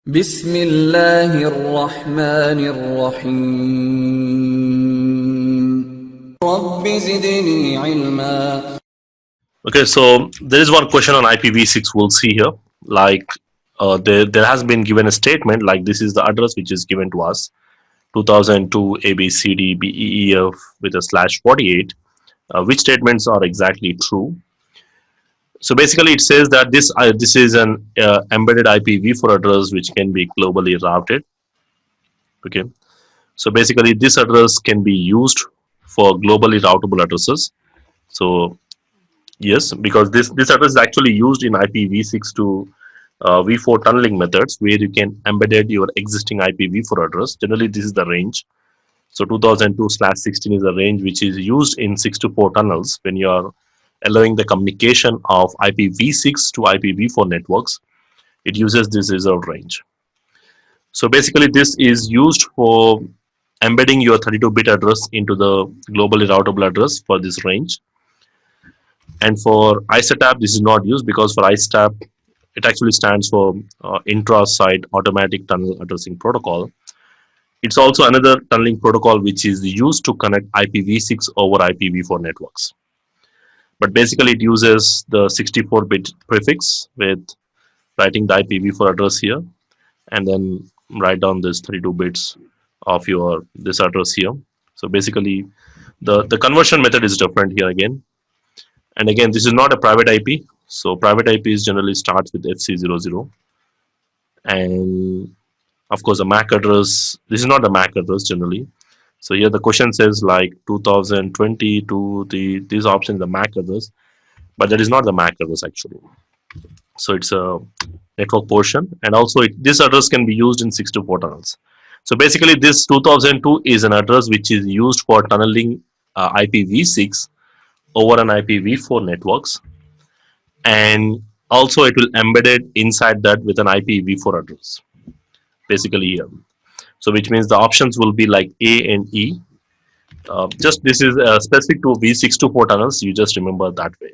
بسم الله الرحمن الرحيم رب زدني علما. Okay, so there is one question on IPv6 we'll see here. Like there has been given a statement like this is the address which is given to us 2002 ABCDBEEF with a /48. Which statements are exactly true? So basically, it says that this is an embedded IPv4 address which can be globally routed. Okay, so basically, this address can be used for globally routable addresses. So yes, because this address is actually used in IPv6 to v4 tunneling methods where you can embed your existing IPv4 address. Generally, this is the range. So 2002/16 is the range which is used in 6 to 4 tunnels when you are allowing the communication of IPv6 to IPv4 networks. It uses this reserved range. So basically, this is used for embedding your 32-bit address into the globally routable address for this range. And for ISATAP, this is not used because for ISATAP, it actually stands for intra-site automatic tunnel addressing protocol. It's also another tunneling protocol which is used to connect IPv6 over IPv4 networks. But basically, it uses the 64-bit prefix with writing the IPv4 address here, and then write down this 32 bits of this address here. So basically, the conversion method is different here again. And again, this is not a private IP. So private IPs generally starts with FC00. And of course, the MAC address, this is not the MAC address generally. So here the question says like 2020 to these options, the MAC address, but that is not the MAC address actually. So it's a network portion, and also this address can be used in 6 to 4 tunnels. So basically, this 2002 is an address which is used for tunneling IPv6 over an IPv4 networks, and also it will embedded inside that with an IPv4 address. Basically here, so which means the options will be like A and E. Just this is specific to V6 to 4 tunnels. You just remember that way.